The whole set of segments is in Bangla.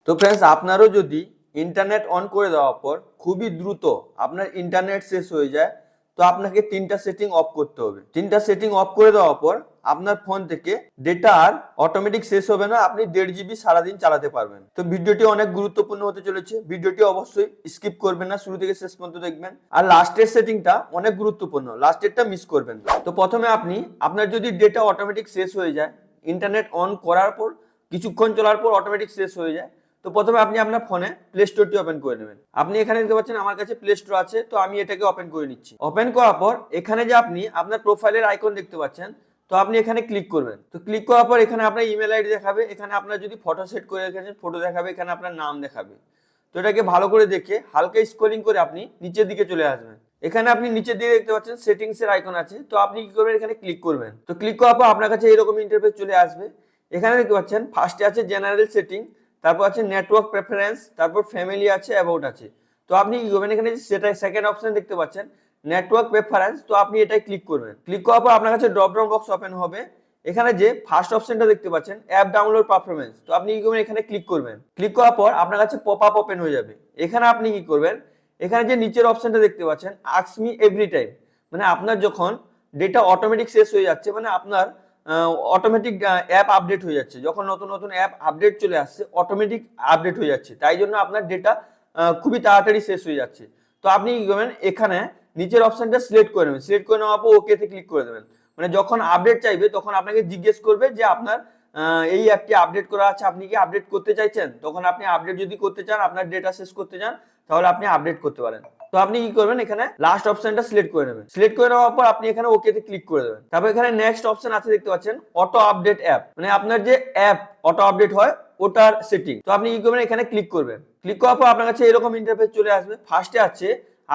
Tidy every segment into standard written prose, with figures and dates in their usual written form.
তো फ्रेंड्स আপনারও যদি ইন্টারনেট অন করে দেওয়ার পর খুবই দ্রুত আপনার ইন্টারনেট শেষ হয়ে যায়, তো আপনাকে তিনটা সেটিং অফ করতে হবে। তিনটা সেটিং অফ করে দেওয়ার পর আপনার ফোন থেকে ডেটা আর অটোমেটিক শেষ হবে না, আপনি 1.5 জিবি সারাদিন চালাতে পারবেন। তো ভিডিওটি অনেক গুরুত্বপূর্ণ হতে চলেছে, ভিডিওটি অবশ্যই স্কিপ করবেন না, শুরু থেকে শেষ পর্যন্ত দেখবেন। আর লাস্টের সেটিংটা অনেক গুরুত্বপূর্ণ, লাস্টেরটা মিস করবেন না। তো প্রথমে আপনি আপনার যদি ডেটা অটোমেটিক শেষ হয়ে যায়, ইন্টারনেট অন করার পর কিছুক্ষণ চলার পর অটোমেটিক শেষ হয়ে যায়, তো প্রথমে আপনি আপনার ফোনে প্লে স্টোরটি ওপেন করে নেবেন। আপনি এখানে দেখতে পাচ্ছেন আমার কাছে প্লে স্টোর আছে, তো আমি এটাকে ওপেন করে নিচ্ছি। ওপেন করার পর এখানে যে আপনি আপনার প্রোফাইলের আইকন দেখতে পাচ্ছেন, তো আপনি এখানে ক্লিক করবেন। তো ক্লিক করার পর এখানে আপনার ইমেল আইডি দেখাবে, এখানে আপনার যদি ফটো সেট করে রেখেছেন ফটো দেখাবে, এখানে আপনার নাম দেখাবে। তো এটাকে ভালো করে দেখে হালকা স্ক্রলিং করে আপনি নিচের দিকে চলে আসবেন। এখানে আপনি নিচের দিকে দেখতে পাচ্ছেন সেটিংস এর আইকন আছে, তো আপনি কি করবেন, এখানে ক্লিক করবেন। তো ক্লিক করার পর আপনার কাছে এরকম ইন্টারফেস চলে আসবে। এখানে দেখতে পাচ্ছেন ফার্স্টে আছে জেনারেল সেটিং, তারপর আছে নেটওয়ার্ক প্রেফারেন্স, তারপর ফ্যামিলি আছে, অ্যাবাউট আছে। তো আপনি কি করবেন, এখানে সেটা সেকেন্ড অপশন দেখতে পাচ্ছেন নেটওয়ার্ক প্রেফারেন্স, তো আপনি এটাই ক্লিক করবেন। ক্লিক করার পর আপনার কাছে ড্রপ ডাউন বক্স ওপেন হবে। এখানে যে ফার্স্ট অপশনটা দেখতে পাচ্ছেন অ্যাপ ডাউনলোড পারফরমেন্স, তো আপনি কি করবেন, এখানে ক্লিক করবেন। ক্লিক করার পর আপনার কাছে পপ আপ ওপেন হয়ে যাবে। এখানে আপনি কি করবেন, এখানে যে নিচের অপশনটা দেখতে পাচ্ছেন আস্ক মি এভরি টাইম, মানে আপনার যখন ডেটা অটোমেটিক শেষ হয়ে যাচ্ছে, মানে আপনার অটোমেটিক অ্যাপ আপডেট হয়ে যাচ্ছে, যখন নতুন নতুন অ্যাপ আপডেট চলে আসছে অটোমেটিক আপডেট হয়ে যাচ্ছে, তাই জন্য আপনার ডেটা খুবই তাড়াতাড়ি শেষ হয়ে যাচ্ছে। তো আপনি কি করবেন, এখানে নিচের অপশনটা সিলেক্ট করে নেবেন। সিলেক্ট করে নেওয়ার পর ওকেতে ক্লিক করে দেবেন। মানে যখন আপডেট চাইবে তখন আপনাকে জিজ্ঞেস করবে যে আপনার এই অ্যাপটি আপডেট করা আছে, আপনি কি আপডেট করতে চাইছেন। তখন আপনি আপডেট যদি করতে চান, আপনার ডেটা শেষ করতে চান, তাহলে আপনি আপডেট করতে পারেন। তো আপনি কি করবেন, এখানে লাস্ট অপশনটা সিলেক্ট করে নেবেন। সিলেক্ট করে নেওয়ার পর আপনি এখানে ওকেতে ক্লিক করে দেবেন। তারপর এখানে নেক্সট অপশন আছে দেখতে পাচ্ছেন অটো আপডেট অ্যাপ, মানে আপনার যে অ্যাপ অটো আপডেট হয় ওটার সেটিং। তো আপনি কি করবেন, এখানে ক্লিক করবেন। ক্লিক করার পর আপনার কাছে এরকম ইন্টারফেস চলে আসবে। ফার্স্টে আছে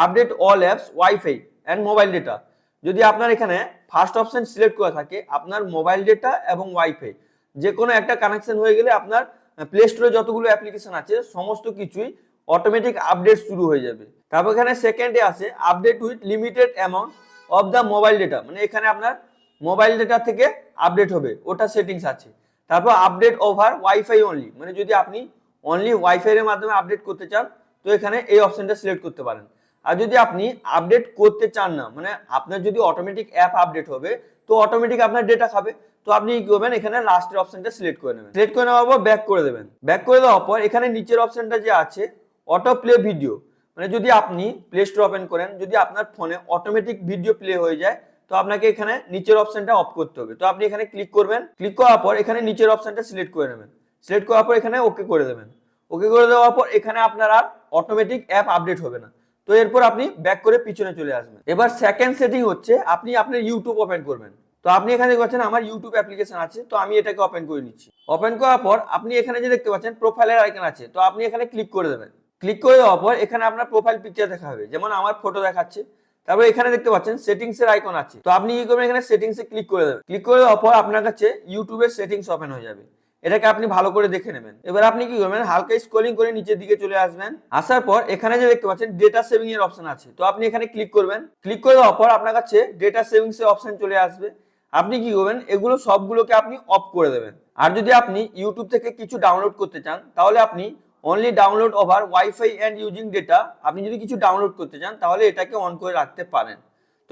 update all apps wifi and mobile data. যদি আপনার এখানে ফার্স্ট অপশন সিলেক্ট করা থাকে, আপনার মোবাইল ডেটা এবং ওয়াইফাই যে কোনো একটা কানেকশন হয়ে গেলে আপনার প্লে স্টোরে যতগুলো অ্যাপ্লিকেশন আছে সমস্ত কিছুই অটোমেটিক আপডেট শুরু হয়ে যাবে। তারপর এখানে সেকেন্ডে আছে update with limited amount of the mobile data, মানে এখানে আপনার মোবাইল ডেটা থেকে আপডেট হবে, ওটা সেটিংস আছে। তারপর আপডেট ওভার ওয়াইফাই অনলি, মানে যদি আপনি অনলি ওয়াইফাই এর মাধ্যমে আপডেট করতে চান, তো এখানে এই অপশনটা সিলেক্ট করতে পারেন। আর যদি আপনি আপডেট করতে চান না, মানে আপনার যদি অটোমেটিক অ্যাপ আপডেট হবে তো অটোমেটিক আপনার ডেটা খাবে, তো আপনি কি করবেন, এখানে লাস্টের অপশনটা সিলেক্ট করে নেবেন। সিলেক্ট করে নেওয়ার পর ব্যাক করে দেবেন। ব্যাক করে দেওয়ার পর এখানে নিচের অপশনটা যে আছে অটো প্লে ভিডিও, মানে যদি আপনি প্লে স্টোর ওপেন করেন, যদি আপনার ফোনে অটোমেটিক ভিডিও প্লে হয়ে যায়, তো আপনাকে এখানে নিচের অপশনটা অফ করতে হবে। তো আপনি এখানে ক্লিক করবেন। ক্লিক করার পর এখানে নিচের অপশনটা সিলেক্ট করে নেবেন। সিলেক্ট করার পর এখানে ওকে করে দেবেন। ওকে করে দেওয়ার পর এখানে আপনার আর অটোমেটিক অ্যাপ আপডেট হবে না। তো এরপর আপনি ব্যাক করে পিছনে চলে আসবেন। এবার সেকেন্ড সেটিং হচ্ছে আপনি আপনার ইউটিউব ওপেন করবেন। তো আপনি এখানে দেখতে পাচ্ছেন আমার ইউটিউব অ্যাপ্লিকেশন আছে, তো আমি এটাকে ওপেন করে নিচ্ছি। ওপেন করার পর আপনি এখানে যে দেখতে পাচ্ছেন প্রোফাইলের আইকন আছে, তো আপনি এখানে ক্লিক করে দেবেন। ক্লিক করে দেওয়ার পর এখানে আপনার প্রোফাইল পিকচার দেখা হবে, যেমন আমার ফটো দেখাচ্ছে। তারপর এখানে দেখতে পাচ্ছেন সেটিংস এর আইকন আছে, তো আপনি কি করবেন, এখানে সেটিংস এ ক্লিক করে দেবেন। ক্লিক করে দেওয়ার পর আপনার কাছে ইউটিউবের সেটিংস ওপেন হয়ে যাবে। এটাকে আপনি ভালো করে দেখে নেবেন। এবার আপনি কি করবেন, হালকা স্ক্রলিং করে নিচের দিকে চলে আসবেন। আসার পর এখানে যে দেখতে পাচ্ছেন ডেটা সেভিং এর অপশন আছে, তো আপনি এখানে ক্লিক করবেন। ক্লিক করে দেওয়ার পর আপনার কাছে ডেটা সেভিংস এর অপশন চলে আসবে। আপনি কি করবেন, এগুলো সবগুলোকে আপনি অফ করে দেবেন। আর যদি আপনি ইউটিউব থেকে কিছু ডাউনলোড করতে চান, তাহলে আপনি only download over wifi and using data, আপনি যদি কিছু ডাউনলোড করতে চান তাহলে এটাকে অন করে রাখতে পারেন।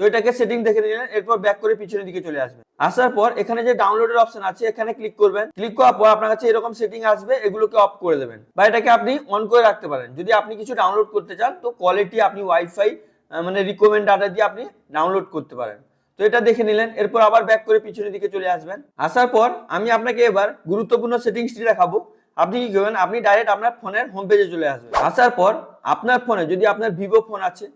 তো এটাকে সেটিং দেখে নিলেন। এরপর ব্যাক করে পিছনের দিকে চলে আসবেন। আসার পর এখানে যে ডাউনলোডের অপশন আছে এখানে ক্লিক করবেন। ক্লিক করার পর আপনার কাছে এরকম সেটিং আসবে, এগুলোকে অফ করে দেবেন বা এটাকে আপনি অন করে রাখতে পারেন। যদি আপনি কিছু ডাউনলোড করতে চান তো কোয়ালিটি আপনি ওয়াইফাই মানে রিকমেন্ড ডাটা দিয়ে আপনি ডাউনলোড করতে পারেন। তো এটা দেখে নিলেন। এরপর আবার ব্যাক করে পিছনের দিকে চলে আসবেন। আসার পর আমি আপনাকে এবার গুরুত্বপূর্ণ সেটিংসটি দেখাবো। আপনি কি করবেন, আপনি ডাইরেক্ট আপনার ফোনের হোম পেজে চলে আসবেন। আসার পর আপনার ফোনে যদি আপনার ভিভো ফোন আছে,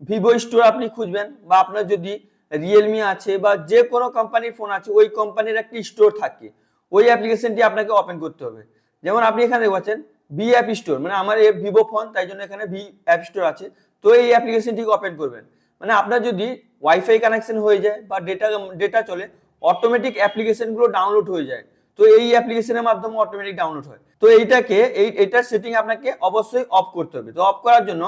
ভিভো স্টোর আপনি খুঁজবেন, বা আপনার যদি রিয়েলমি আছে বা যে কোনো কোম্পানির ফোন আছে ওই কোম্পানির একটি স্টোর থাকে, ওই অ্যাপ্লিকেশনটি আপনাকে ওপেন করতে হবে। যেমন আপনি এখানে দেখতে পাচ্ছেন ভি অ্যাপ স্টোর, মানে আমার এই ভিভো ফোন তাই জন্য এখানে ভি অ্যাপ স্টোর আছে। তো এই অ্যাপ্লিকেশনটিকে ওপেন করবেন। মানে আপনার যদি ওয়াইফাই কানেকশন হয়ে যায় বা ডেটা চলে, অটোমেটিক অ্যাপ্লিকেশনগুলো ডাউনলোড হয়ে যায়। তো এই অ্যাপ্লিকেশনের মাধ্যমে অটোমেটিক ডাউনলোড হয়। তো এইটার সেটিং আপনাকে অবশ্যই অফ করতে হবে। তো অফ করার জন্য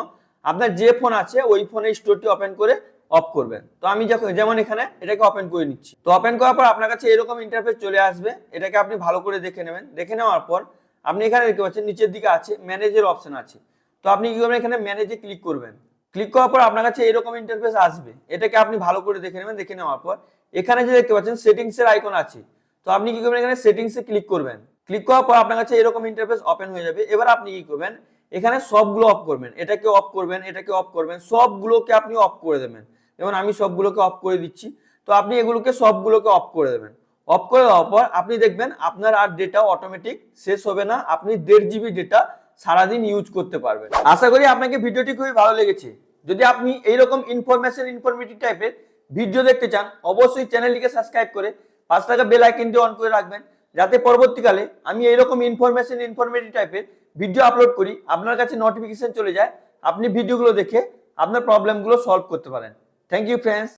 আপনার যে ফোন আছে ওই ফোনের স্টোরটি ওপেন করে অফ করবেন। তো আমি যেমন এখানে এটাকে ওপেন করে নিচ্ছি। তো ওপেন করার পর আপনার কাছে এরকম ইন্টারফেস চলে আসবে, এটাকে আপনি ভালো করে দেখে নেবেন। দেখে নেওয়ার পর আপনি এখানে দেখতে পাচ্ছেন নিচের দিকে আছে ম্যানেজের অপশন আছে। তো আপনি কি করবেন, এখানে ম্যানেজে ক্লিক করবেন। ক্লিক করার পর আপনার কাছে এরকম ইন্টারফেস আসবে। এটাকে আপনি ভালো করে দেখে নেবেন। দেখে নেওয়ার পর এখানে যে দেখতে পাচ্ছেন সেটিংস এর আইকন আছে, তো আপনি কি করবেন, এখানে সেটিংস এ ক্লিক করবেন। ক্লিক করার পর আপনার কাছে এরকম ইন্টারফেস ওপেন হয়ে যাবে। এবার আপনি কি করবেন, এখানে সবগুলো অফ করবেন, এটাকে অফ করবেন, এটাকে অফ করবেন, সবগুলোকে আপনি অফ করে দেবেন। যেমন আমি সবগুলোকে অফ করে দিচ্ছি। তো আপনি এগুলোকে সবগুলোকে অফ করে দেবেন। অফ করে দেওয়ার পর আপনি দেখবেন আপনার আর ডেটা অটোমেটিক শেষ হবে না। আপনি 1.5 জিবি ডেটা সারাদিন ইউজ করতে পারবেন। আশা করি আপনাকে ভিডিওটি খুবই ভালো লেগেছে। যদি আপনি এইরকম ইনফরমেটিভ টাইপের ভিডিও দেখতে চান, অবশ্যই চ্যানেলটিকে সাবস্ক্রাইব করে পাশে থাকা বেল আইকনটি অন করে রাখবেন, যাতে পরবর্তীকালে আমি এইরকম ইনফরমেটিভ টাইপের ভিডিও আপলোড করি আপনার কাছে নোটিফিকেশন চলে যায়, আপনি ভিডিওগুলো দেখে আপনার প্রবলেমগুলো সলভ করতে পারেন। Thank you friends.